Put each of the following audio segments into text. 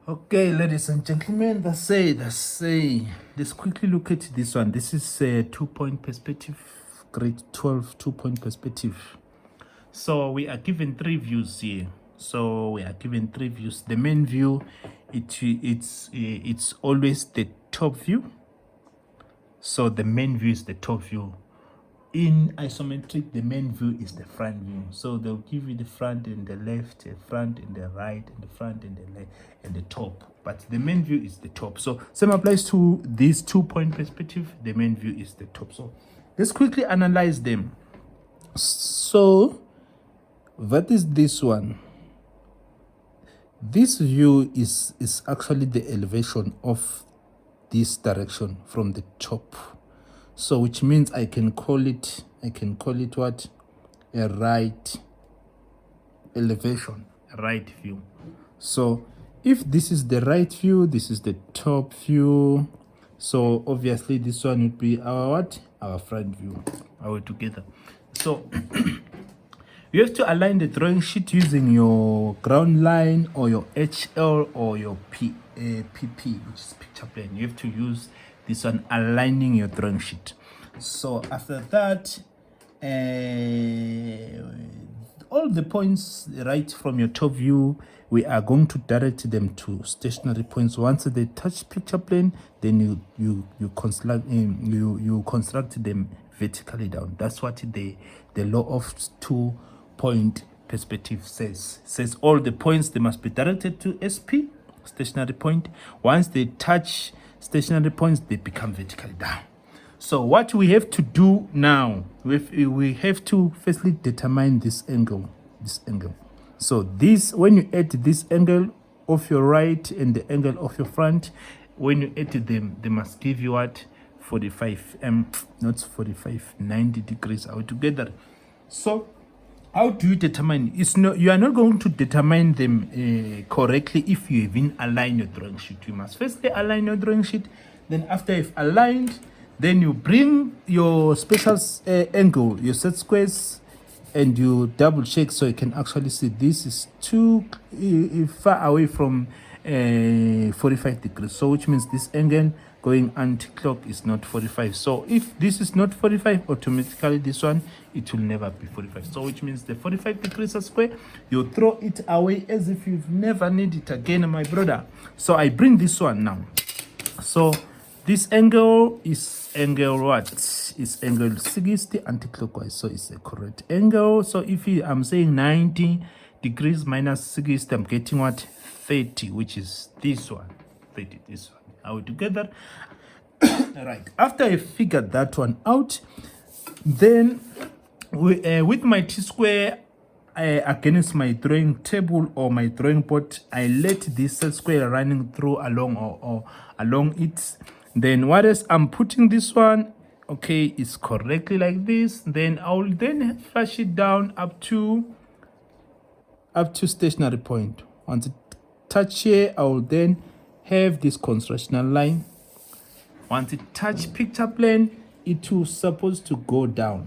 Okay, ladies and gentlemen, that's say. Let's quickly look at this one. This is a 2-point perspective, grade 12 2-point perspective. So we are given three views here. So we are given three views. The main view, it's always the top view. So the main view is the top view. In isometric, the main view is the front view. So they'll give you the front and the left, the front and the right, and the front and the left and the top. But the main view is the top. So same applies to this 2-point perspective. The main view is the top. So let's quickly analyze them. So what is this one? This view is actually the elevation of this direction from the top. So which means I can call it what? A right elevation, a right view. So if this is the right view, this is the top view. So obviously this one would be our what? Our front view. Our together. So you have to align the drawing sheet using your ground line or your HL or your PP, which is picture plane. You have to use this one, aligning your drawing sheet. So after that, all the points right from your top view, we are going to direct them to stationary points. Once they touch picture plane, then you construct them vertically down. That's what the law of 2-point perspective says all the points, they must be directed to SP, stationary point. Once they touch stationary points, they become vertically down. So what we have to do now, we have to firstly determine this angle. So this, when you add this angle of your right and the angle of your front, when you add them, they must give you what? 45 not 45, 90 degrees altogether. So how do you determine? You are not going to determine them correctly if you even align your drawing sheet. You must firstly align your drawing sheet. Then after you've aligned, then you bring your special angle, your set squares, and you double check so you can actually see this is too far away from 45 degrees. So which means this angle going anti-clock is not 45. So if this is not 45, automatically this one, it will never be 45. So which means the 45 degrees a square, you throw it away as if you've never need it again, my brother. So I bring this one now. So this angle is angle what? Is angle 60 anti-clockwise. So it's a correct angle. So if I'm saying 90 degrees minus 60, I'm getting what? 30, which is this one. 30, this one. Are we together? Right. After I figured that one out, then with my T-square against my drawing table or my drawing board, I let this set square running through along or along it. Then what else? I'm putting this one, okay, it's correctly like this. Then I will then flash it down up to stationary point. Once it touch here, I will then have this constructional line. Once it touch picture plane, it will supposed to go down.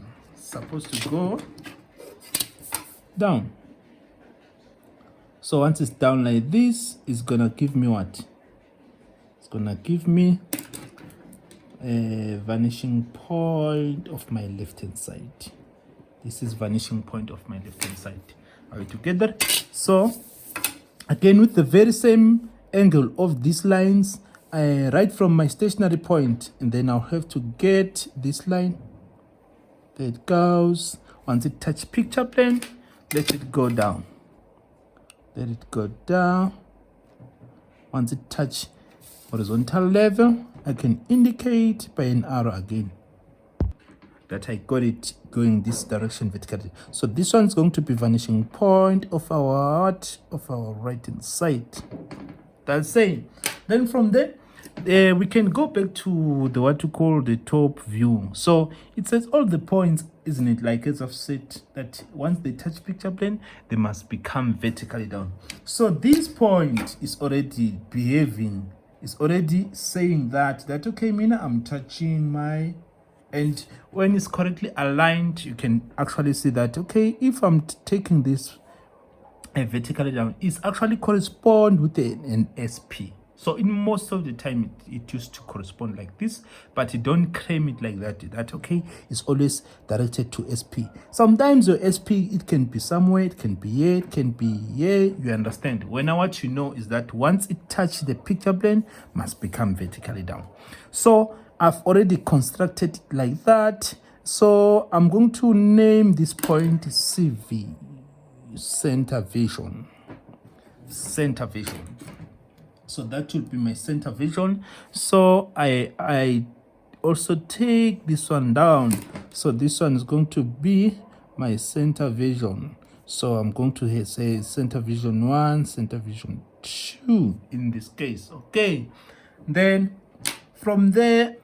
So once it's down like this, it's gonna give me what? It's gonna give me a vanishing point of my left hand side. This is vanishing point of my left hand side. Are we together? So again, with the very same angle of these lines, I right from my stationary point, and then I'll have to get this line. There it goes. Once it touch picture plane, let it go down. Let it go down. Once it touch horizontal level, I can indicate by an arrow again that I got it going this direction vertically. So this one's going to be vanishing point of our right hand side. That's saying. Then from there, we can go back to the what you call the top view. So it says all the points, isn't it? Like as I've said, that once they touch picture plane, they must become vertically down. So this point is already behaving. It's already saying that okay, Mina, I'm touching my, and when it's correctly aligned, you can actually see that okay, if I'm taking this vertically down, is actually correspond with an SP. So in most of the time it used to correspond like this, but you don't claim it like that. That okay, it's always directed to SP. Sometimes your SP, it can be somewhere, it can be here, it can be here. You understand? When what you know is that once it touches the picture plane, must become vertically down. So I've already constructed it like that. So I'm going to name this point CV, center vision. So that will be my center vision. So I also take this one down. So this one is going to be my center vision. So I'm going to say center vision 1, center vision 2 in this case. Okay. Then from there,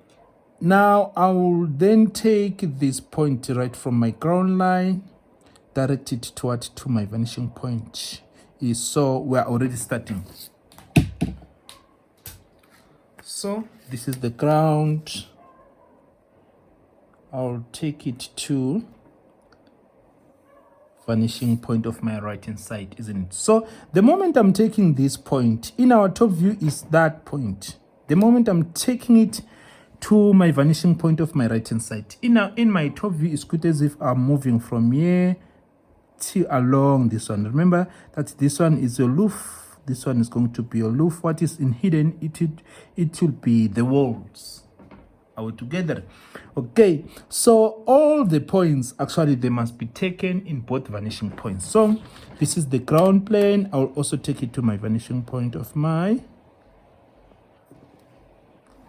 now I will then take this point right from my ground line, direct it to my vanishing point. So we're already starting. So this is the ground. I'll take it to vanishing point of my right hand side, isn't it? So the moment I'm taking this point, in our top view is that point. The moment I'm taking it to my vanishing point of my right hand side, in my top view, it's good as if I'm moving from here to along this one. Remember that this one is your loof. This one is going to be your loof. What is in hidden, it will be the walls. Are we together? Okay, so all the points, actually, they must be taken in both vanishing points. So this is the ground plane. I will also take it to my vanishing point of my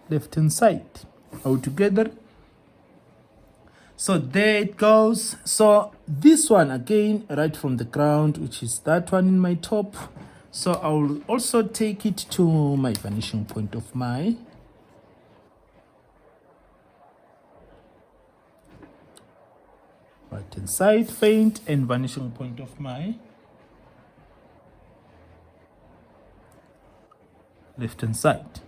left hand side. Are we together? So there it goes. So this one again, right from the ground, which is that one in my top. So I will also take it to my vanishing point of my right hand side, faint, and vanishing point of my left hand side.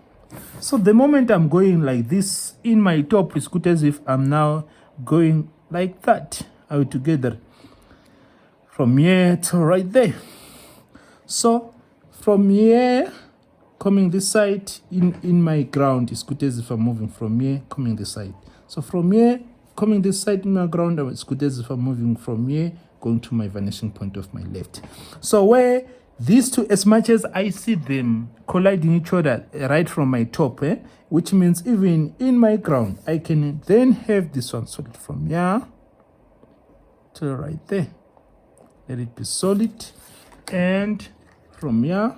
So the moment I'm going like this in my top, it's good as if I'm now going like that. Are we together? From here to right there. So from here coming this side in my ground, it's good as if I'm moving from here coming this side. So from here coming this side in my ground, it's good as if I'm moving from here going to my vanishing point of my left. So where these two, as much as I see them colliding each other right from my top, which means even in my ground, I can then have this one solid from here to right there. Let it be solid. And from here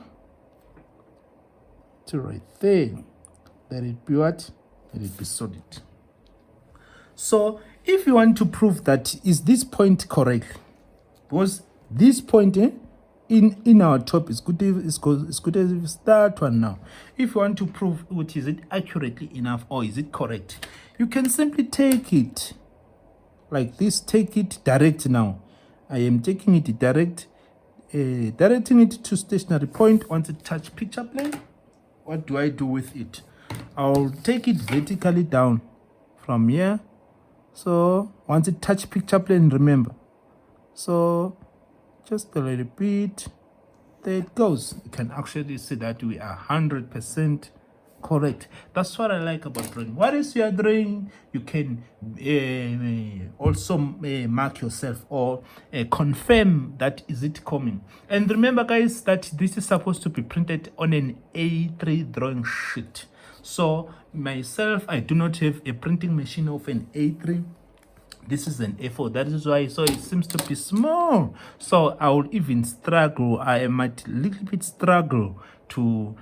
to right there, let it be what? Let it be solid. So if you want to prove that is this point correct, because this point in our top is good, it's good as if it's that one. Now if you want to prove which is it accurately enough or is it correct, you can simply take it like this. Take it direct. Now I am taking it direct, directing it to stationary point. Once it touch picture plane, what do I do with it? I'll take it vertically down from here. So once it touch picture plane, remember, so just a little bit, there it goes. You can actually see that we are 100% correct. That's what I like about drawing. What is your drawing? You can also mark yourself or confirm that is it coming. And remember guys, that this is supposed to be printed on an A3 drawing sheet. So myself, I do not have a printing machine of an A3. This is an A4. That is why, so it seems to be small. So I will even struggle. I might a little bit struggle to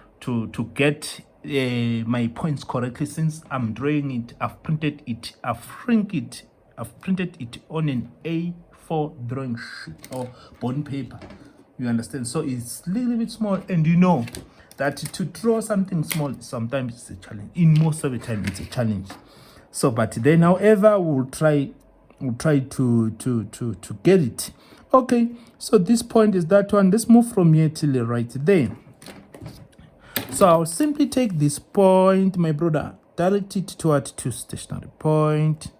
get my points correctly, since I'm drawing it. I've printed it. I've printed it on an A4 drawing sheet or bond paper. You understand? So it's a little bit small, and you know that to draw something small sometimes it's a challenge. In most of the time, it's a challenge. So, but then, however, we'll try to get it. Okay, so this point is that one. Let's move from here till right there. So I'll simply take this point, my brother, direct it to stationary point.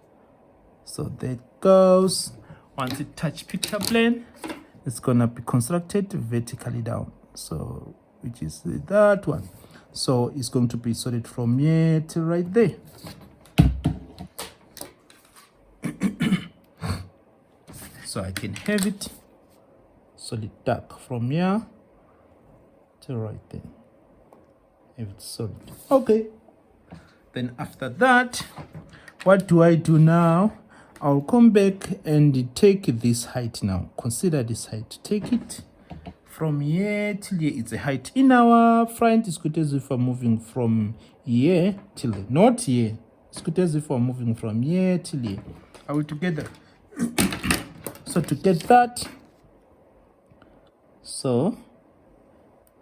So there it goes. Once it touch picture plane, it's gonna be constructed vertically down, so which is that one. So it's going to be solid from here to right there. So I can have it solid dark from here to right there. Have it solid. Okay. Then after that, what do I do now? I'll come back and take this height now. Consider this height. Take it from here till here. It's a height. In our front, it's good as if we're moving from here till here. Not here. It's good as if we're moving from here till here. Are we together? So to get that, so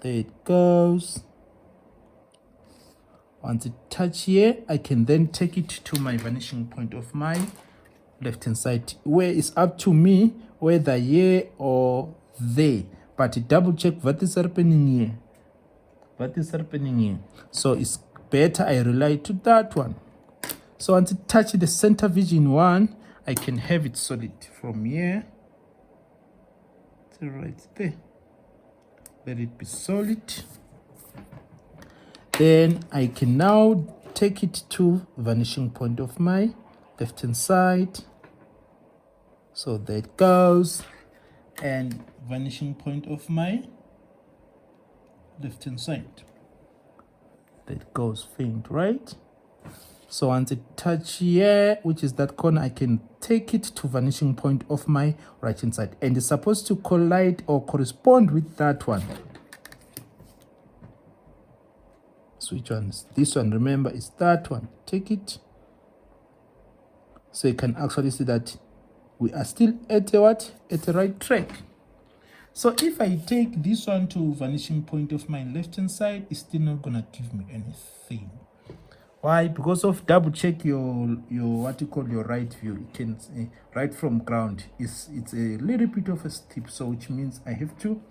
there it goes. Once it touch here, I can then take it to my vanishing point of my left hand side, where it's up to me whether here or there, but double check what is happening here. What is happening here? So it's better I rely to that one. So once it touch the center vision one, I can have it solid from here to right there. Let it be solid. Then I can now take it to vanishing point of my left hand side. So there it goes. And vanishing point of my left hand side. That goes faint, right? So once it touch here, which is that corner, I can take it to vanishing point of my right hand side. And it's supposed to collide or correspond with that one. So which one is this one? Remember, it's that one. Take it. So you can actually see that we are still at a what? At the right track. So if I take this one to vanishing point of my left hand side, it's still not gonna give me anything. Why? Because of double check your what you call your right view. You can right from ground. It's a little bit of a steep, so which means I have to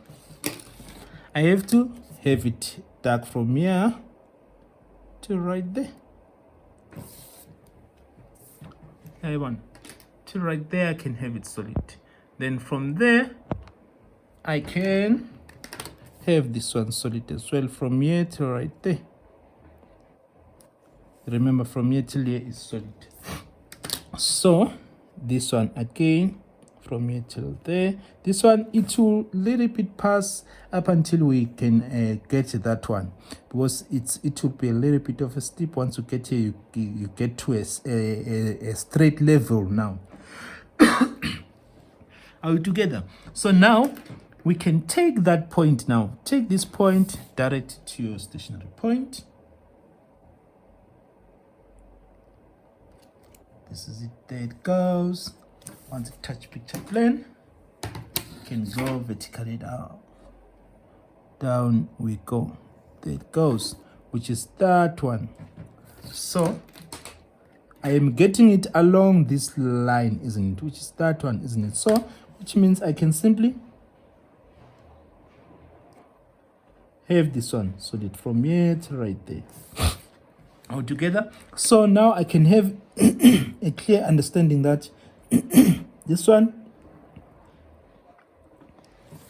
have it dark from here to right there. I want to right there. I can have it solid. Then from there, I can have this one solid as well from here to right there. Remember, from here till here is solid. So this one again from here till there. This one, it will little bit pass up until we can get that one, because it will be a little bit of a steep. Once you get here, you get to a straight level now. Are we together? So now we can take that point now. Take this point, direct it to your stationary point. This is it, there it goes. Once it touch picture plane, you can go vertically down. Down we go. There it goes, which is that one. So I am getting it along this line, isn't it? Which is that one, isn't it? So, which means I can simply have this one solid from here to right there. All together. So now I can have a clear understanding that this one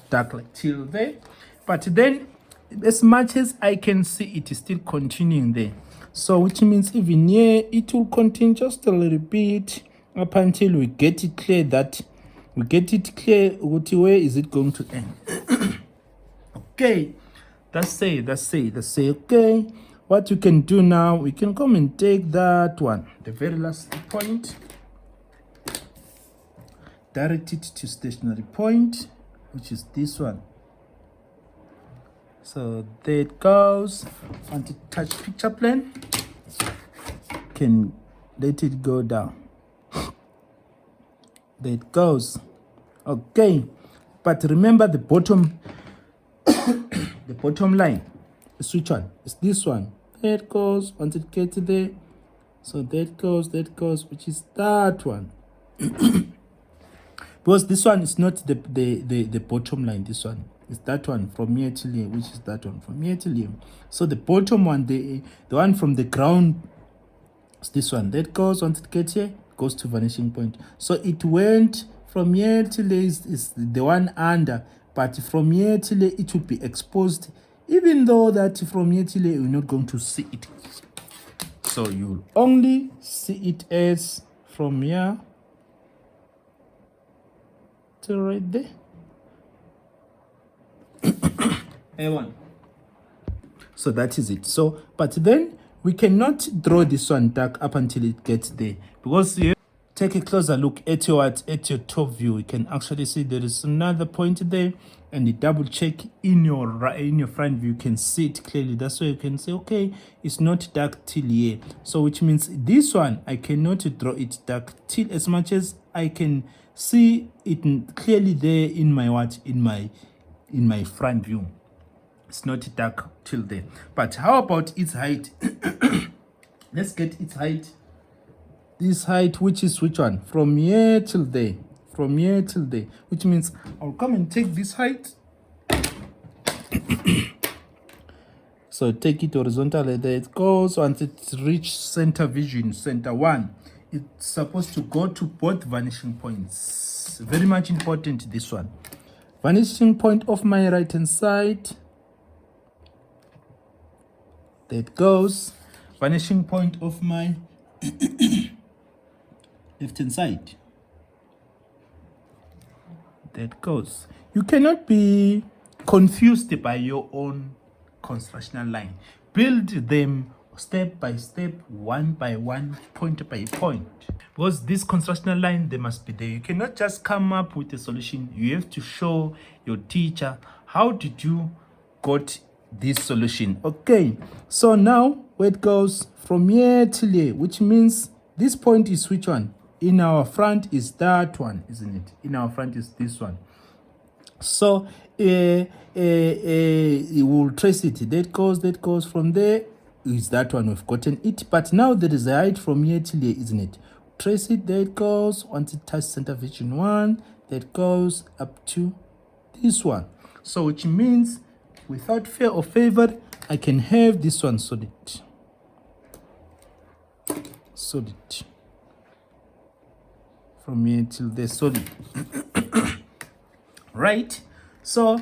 dark like till there, but then as much as I can see, it is still continuing there. So which means even here it will continue just a little bit up until we get it clear that where is it going to end. Okay, that's say okay. What you can do now, we can come and take that one, the very last point, direct it to stationary point, which is this one. So there it goes. Want to touch picture plane, can let it go down. There it goes. Okay, but remember the bottom the bottom line is which one? It's this one. There it goes. Once it gets there, so that goes, which is that one. Because this one is not the bottom line. This one is that one from here till here, which is that one from here till here. So the bottom one, the one from the ground, is this one. That goes, once it gets here, goes to vanishing point. So it went from here till there is the one under, but from here till there it will be exposed, even though that from here till there you're not going to see it. So you'll only see it as from here to right there. A1. So that is it. So, but then we cannot draw this one dark up until it gets there, because you take a closer look at your top view. You can actually see there is another point there, and you double check in your front view, you can see it clearly. That's why you can say, okay, it's not dark till here. So which means this one I cannot draw it dark till as much as I can see it clearly there in my in my front view. It's not dark till there. But how about its height? Let's get its height. This height, which is which one? From here till there. From here till there. Which means I'll come and take this height. So take it horizontally. There it goes. Once it reaches center vision, center 1, it's supposed to go to both vanishing points. Very much important, this one. Vanishing point of my right hand side. There it goes. Vanishing point of my left hand side. There it goes. You cannot be confused by your own constructional line. Build them step by step, one by one, point by point. Because this constructional line, they must be there. You cannot just come up with a solution. You have to show your teacher how did you got this solution. Okay, so now where it goes from here till here, which means this point is which one? In our front is that one, isn't it? In our front is this one. So we will trace it. That goes from there is that one. We've gotten it. But now there is a height from here till here, isn't it? Trace it. There it goes. Once it touches center vision 1, that goes up to this one. So which means without fear or favor, I can have this one solid. Solid. From here till there, solid. Right? So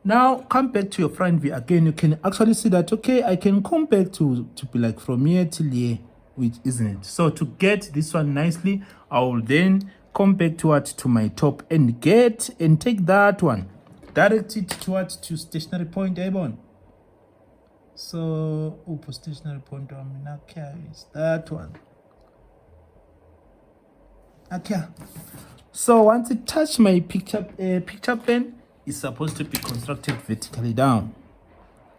now come back to your front view again. You can actually see that, okay, I can come back to be like from here till here, which isn't it? So to get this one nicely, I will then come back to my top and take that one, direct it towards to stationary point A1. So stationary point is that one. Okay. So once it touch my picture pen, it's supposed to be constructed vertically down,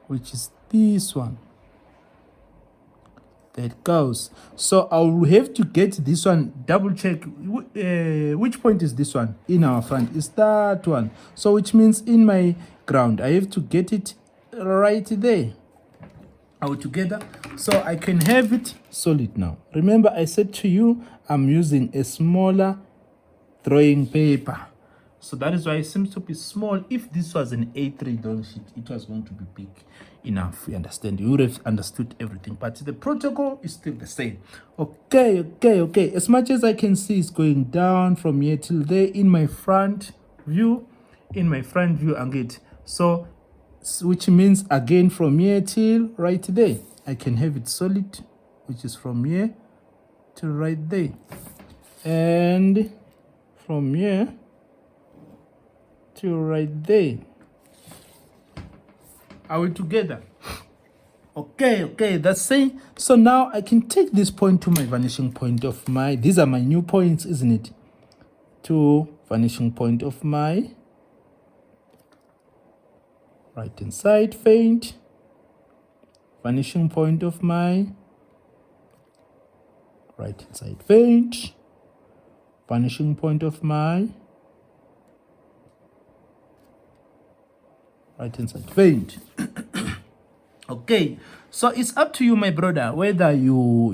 which is this one. There it goes. So I will have to get this one, double check which point is this one in our front. Is that one. So which means in my ground, I have to get it right there. All together, so I can have it solid now. Remember, I said to you, I'm using a smaller drawing paper. So that is why it seems to be small. If this was an A3 drawing sheet, it was going to be big enough. You understand? You would have understood everything. But the protocol is still the same. Okay. As much as I can see, it's going down from here till there in my front view. And so which means again from here till right there, I can have it solid, which is from here to right there, and from here to right there. Are we together? Okay, that's it. So now I can take this point to my vanishing point of my, these are my new points, isn't it? To vanishing point of my right hand side faint, vanishing point of my right hand side faint, vanishing point of my right hand side faint. Okay, so it's up to you, my brother, whether you'll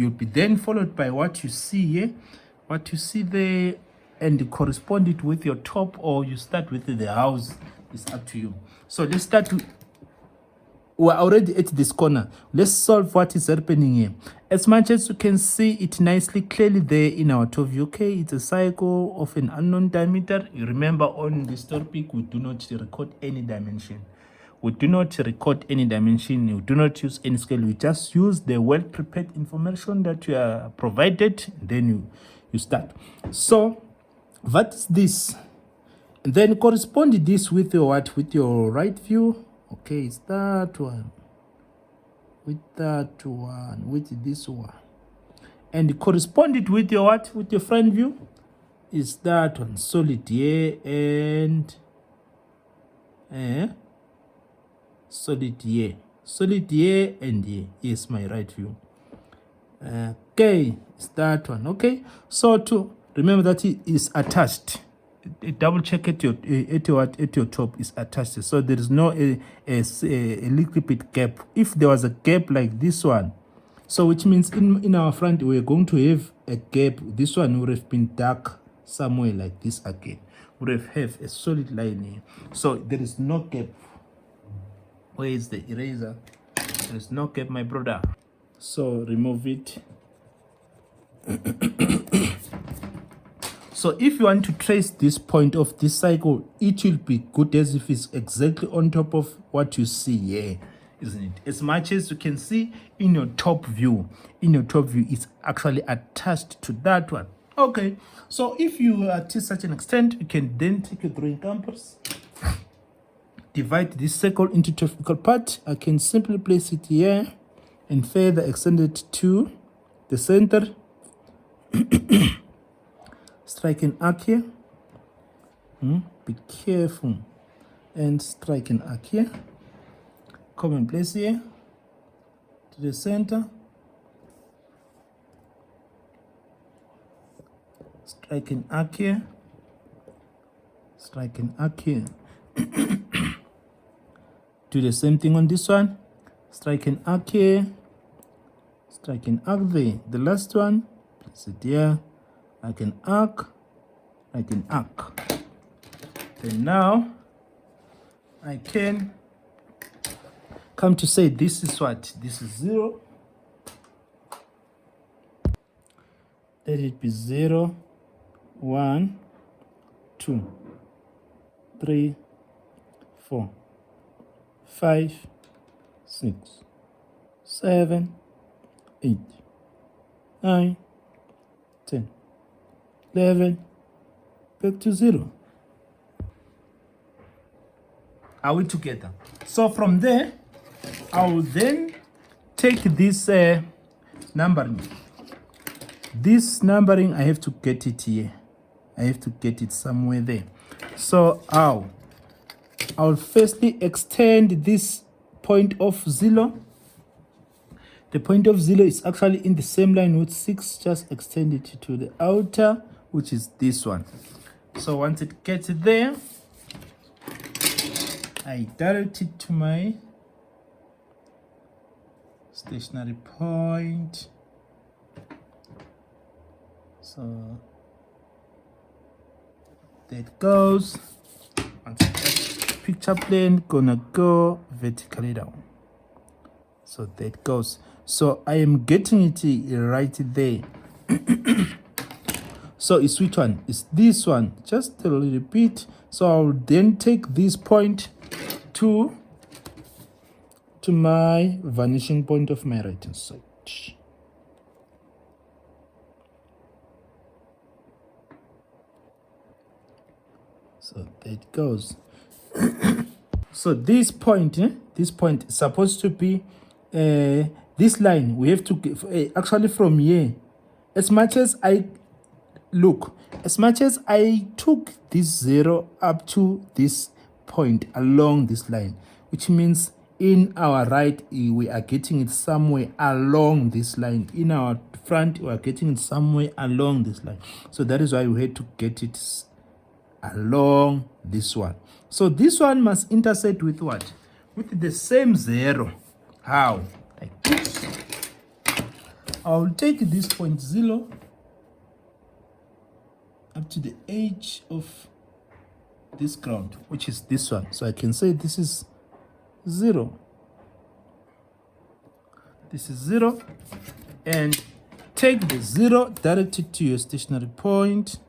be then followed by what you see here, what you see there, and correspond it with your top, or you start with the house. It's up to you. So let's start with we're already at this corner. Let's solve what is happening here. As much as you can see it nicely, clearly there in our top view, okay, it's a cycle of an unknown diameter. You remember on this topic, we do not record any dimension. We do not record any dimension. We do not use any scale. We just use the well-prepared information that you are provided. Then you start. So, what is this? And then correspond this with your what? With your right view. Okay, it's that one. With that one. With this one. And correspond it with your what? With your front view. Is that one. Solid here and solid here. Solid here and here is my right view. Okay, it's that one. Okay, so to remember that it is attached. Double check at your top is attached, so there is no a little bit gap. If there was a gap like this one, so which means in our front we're going to have a gap. This one would have been dark somewhere like this again. Would have a solid line here, so there is no gap. Where is the eraser? There is no gap, my brother. So remove it. So if you want to trace this point of this cycle, it will be good as if it's exactly on top of what you see here, isn't it? As much as you can see in your top view, it's actually attached to that one. Okay, so if you are to such an extent, you can then take your drawing compass, divide this circle into two equal parts. I can simply place it here and further extend it to the center. Strike an arc here. Be careful. And strike an arc here. Come and place here to the center. Strike an arc here. Strike an arc here. Do the same thing on this one. Strike an arc here. Strike an arc there. The last one, place it here. Like an arc, like an arc. And now I can come to say this is what? This is 0. Let it be 0, 1, 2, 3, 4, 5, 6, 7, 8, 9, 10. 11, back to 0. Are we together? So from there, I will then take this numbering. This numbering, I have to get it here. I have to get it somewhere there. So I'll firstly extend this point of 0. The point of 0 is actually in the same line with 6. Just extend it to the outer, which is this one. So once it gets there, I direct it to my stationary point. So there it goes. Once it gets picture plane, gonna go vertically down. So there it goes. So I am getting it right there. So it's which one? It's this one. Just a little bit. So I'll then take this point to my vanishing point of my right hand side. So there it goes. So this point is supposed to be this line. We have to actually from here, as much as I took this 0 up to this point along this line, which means in our right we are getting it somewhere along this line. In our front we are getting it somewhere along this line. So that is why we had to get it along this one. So this one must intersect with what? With the same 0. How? Like this. I'll take this point 0 up to the edge of this ground, which is this one. So I can say this is 0. This is 0. And take the 0, direct it to your stationary point.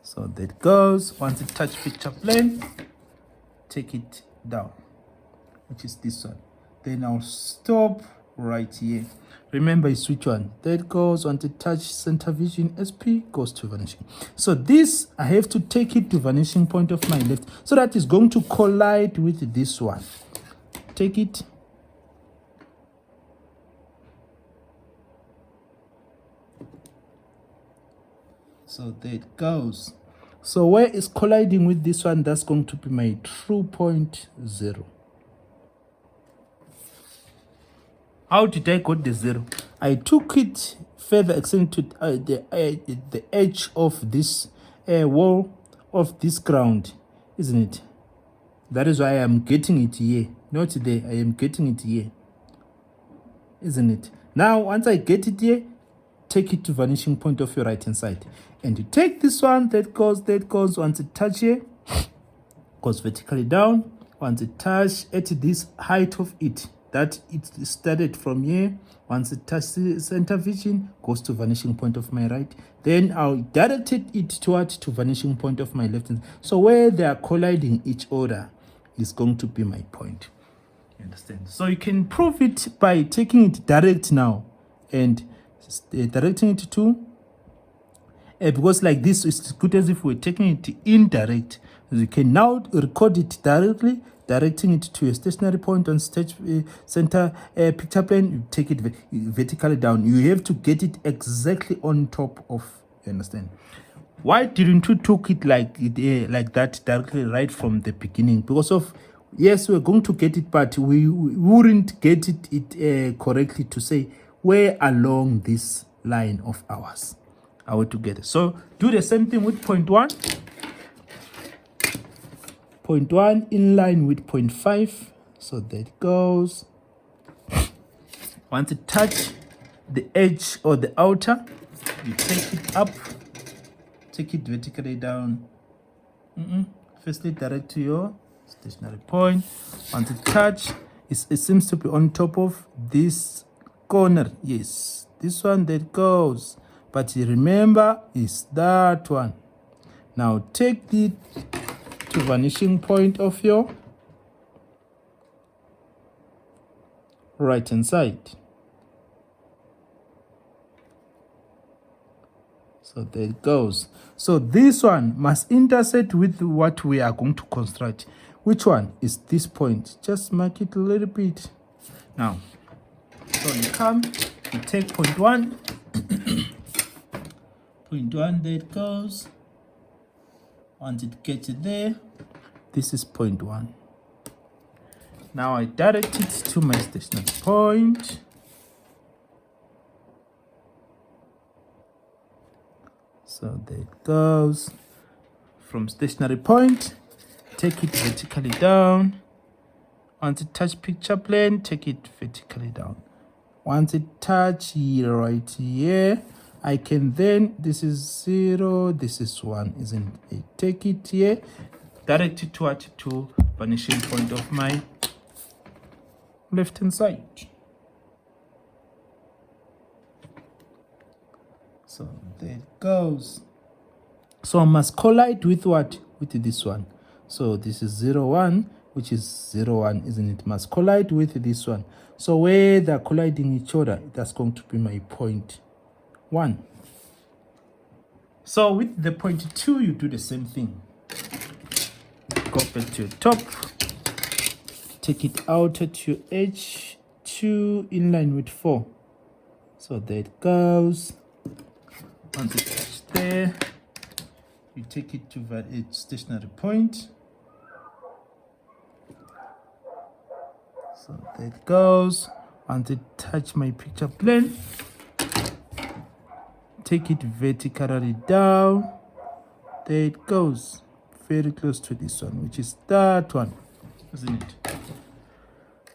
So there it goes. Once it touch picture plane, take it down, which is this one. Then I'll stop right here. Remember, it's which one? There it goes. Once it touch center vision, SP goes to vanishing. So this, I have to take it to vanishing point of my left. So that is going to collide with this one. Take it. So there it goes. So where is colliding with this one? That's going to be my true point 0. How did I got the 0? I took it further extended to the edge of this wall of this ground, isn't it? That is why I am getting it here. Not there. I am getting it here, isn't it? Now, once I get it here, take it to vanishing point of your right hand side. And you take this one, that goes. Once it touch here, goes vertically down. Once it touch at this height of it, that it started from here. Once it touches the center vision, goes to vanishing point of my right. Then I'll direct it to vanishing point of my left hand. So where they are colliding each other is going to be my point. You understand? So you can prove it by taking it direct now and directing it to because like this is good as if we're taking it indirect. You can now record it directly, directing it to a stationary point on stage center picture plane. You take it vertically down. You have to get it exactly on top of, you understand? Why didn't you took it like that directly right from the beginning? Because of, yes, we're going to get it, but we wouldn't get it correctly to say where along this line of ours are we together. So do the same thing with point 1. Point 1 in line with point 5. So there it goes. Once it touch the edge or the outer, you take it up, take it vertically down. Firstly, direct to your stationary point. Once it touch, it seems to be on top of this corner. Yes, this one that goes. But remember, is that one. Now take it to vanishing point of your right hand side. So there it goes. So this one must intersect with what we are going to construct. Which one is this point? Just mark it a little bit. Now, so you come, you take point 1. Point 1, there it goes. Once it gets there, this is point 1. Now I direct it to my stationary point. So there it goes. From stationary point, take it vertically down. Once it touch picture plane, take it vertically down. Once it touch here, right here, I can then, this is 0, this is 1, isn't it? I take it here, direct it to vanishing point of my left hand side. So there it goes. So I must collide with what? With this one. So this is 0, 1, which is 0, 1, isn't it? Must collide with this one. So where they're colliding each other, that's going to be my point 1. So with the point 2, you do the same thing. Go back to your top. Take it out at your edge 2 in line with 4. So there it goes. Once it touches there, you take it to its stationary point. So there it goes. Once it touch my picture plane, take it vertically down. There it goes. Very close to this one, which is that one, isn't it?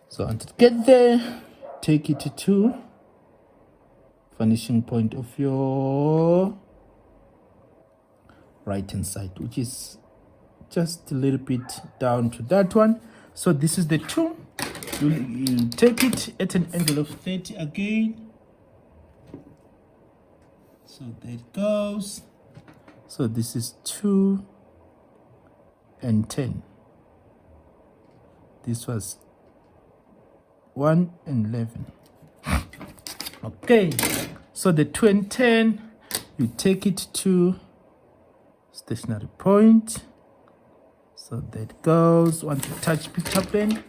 So once it get there, take it to vanishing point of your right hand side, which is just a little bit down to that one. So this is the 2. you take it at an angle of 30 again. So there it goes. So this is 2 and 10. This was 1 and 11. Okay, so the 2 and 10, you take it to stationary point. So that goes. Once you touch picture plane,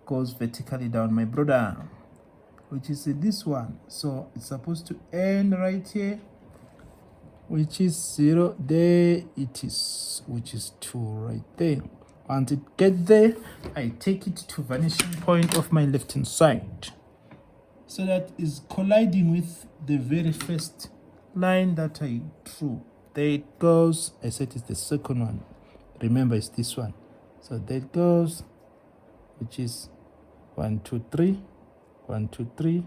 goes vertically down, my brother, which is this one. So it's supposed to end right here, which is 0. There it is, which is 2 right there. Once it gets there, I take it to vanishing point of my left hand side. So that is colliding with the very first line that I drew. There it goes. I said it's the second one. Remember, it's this one. So there it goes, which is 1, 2, 3, 1, 2, 3,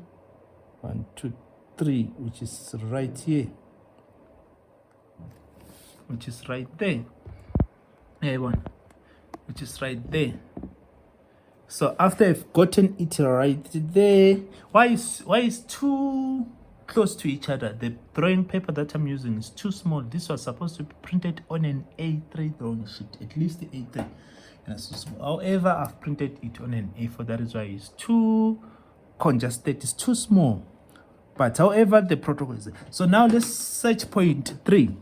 1, 2, 3, which is right here, which is right there. Which is right there. So after I've gotten it right there, why is too close to each other? The drawing paper that I'm using is too small. This was supposed to be printed on an A3 drawing sheet, at least the A3. And it's too small. However, I've printed it on an A4. That is why it's too congested. It's too small. But however, the protocol is there. So now let's search point 3.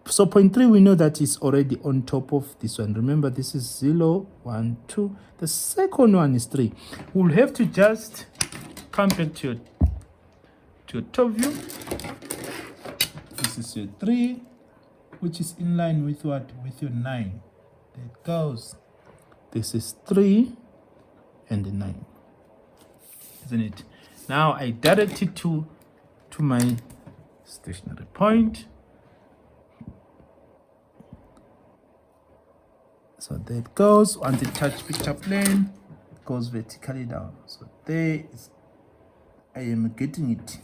So point 3, we know that is already on top of this one. Remember, this is 0, 1, 2. The second one is 3. We'll have to just come back to your top view. This is your 3, which is in line with what? With your 9. There it goes. This is 3 and 9. Isn't it? Now I direct it to my stationary point. So there it goes. Once it touches picture plane, it goes vertically down. So there is, I am getting it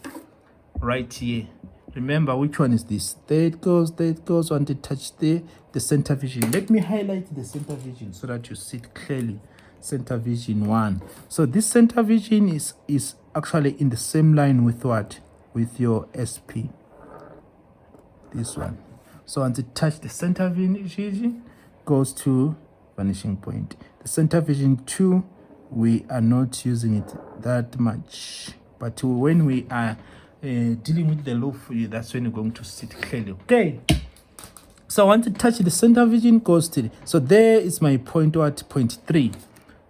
right here. Remember, which one is this? There it goes, there it goes. Once it touches there, the center vision. Let me highlight the center vision so that you see it clearly. Center vision 1. So this center vision is actually in the same line with what? With your SP. This one. So once it touches the center vision, goes to vanishing point. The center vision 2, we are not using it that much, but when we are dealing with the low, that's when you're going to see it clearly. Okay, so I want to touch the center vision, goes to so there is my point, what? Point 3.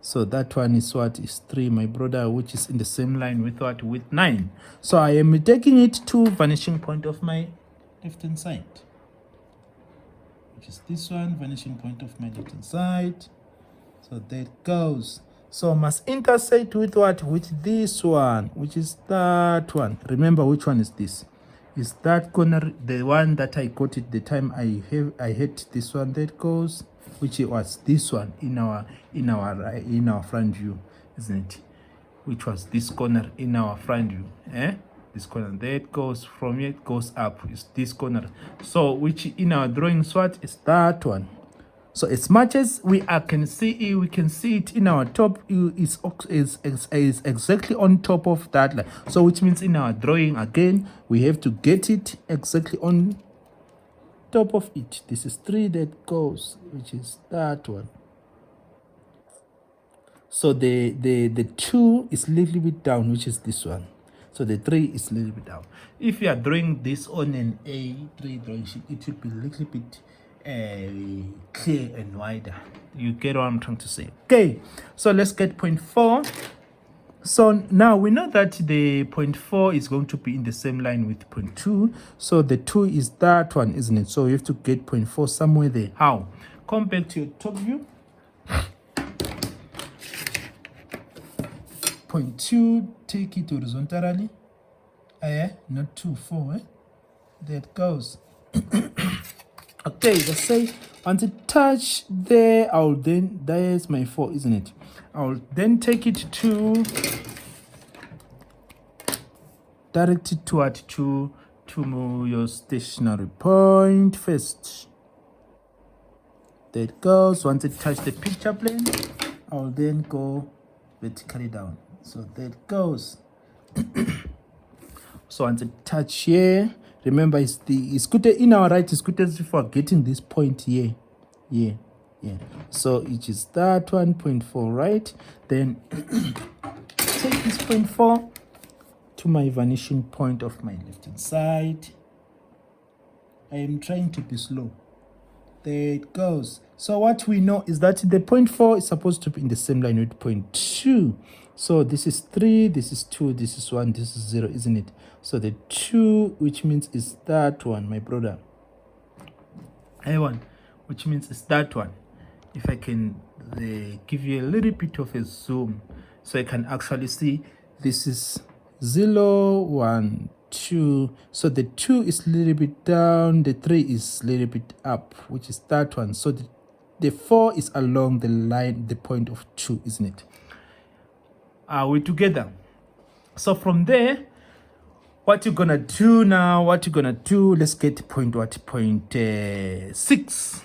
So that one is what? Is 3, my brother, which is in the same line with what? With 9. So I am taking it to vanishing point of my left hand side, which is this one, vanishing point of my left hand side. So there it goes. So must intersect with what? With this one, which is that one. Remember, which one is this? Is that corner the one that I got it the time I hit this one? That goes, which was this one in our front view, isn't it? Which was this corner in our front view, this corner. There it goes. From here it goes up. It's this corner. So which in our drawing what is that one? So as much as we can see it in our top, is exactly on top of that line. So which means in our drawing again, we have to get it exactly on top of it. This is 3 that goes, which is that one. So the 2 is a little bit down, which is this one. So the 3 is a little bit down. If you are drawing this on an A3 drawing sheet, it should be a little bit clear and wider. You get what I'm trying to say? Okay, so let's get point 4. So now we know that the point 4 is going to be in the same line with point 2. So the 2 is that one, isn't it? So you have to get point 4 somewhere there. How? Come back to your top view. Point 2, take it horizontally. Not 2, 4. There it goes. Okay, let's say once it touch there, there's my 4, isn't it? I'll then take it to direct it to your stationary point first. There it goes. Once it touch the picture plane, I'll then go vertically down. So there it goes. So once it touch here, remember it's good in our right, it's good as if we're getting this point here. Yeah. So it is that 1.4, right? Then take this 0.4 to my vanishing point of my left hand side. I am trying to be slow. There it goes. So what we know is that the 0.4 is supposed to be in the same line with 0.2. So this is 3, this is 2, this is 1, this is 0, isn't it? So the 2, which means is that one, my brother. I1, which means it's that one. If I can give you a little bit of a zoom, so I can actually see this is 0, 1, 2. So the 2 is a little bit down, the 3 is a little bit up, which is that one. So the 4 is along the line, the point of 2, isn't it? Are we together? So from there, what you're gonna do now, let's get point 6.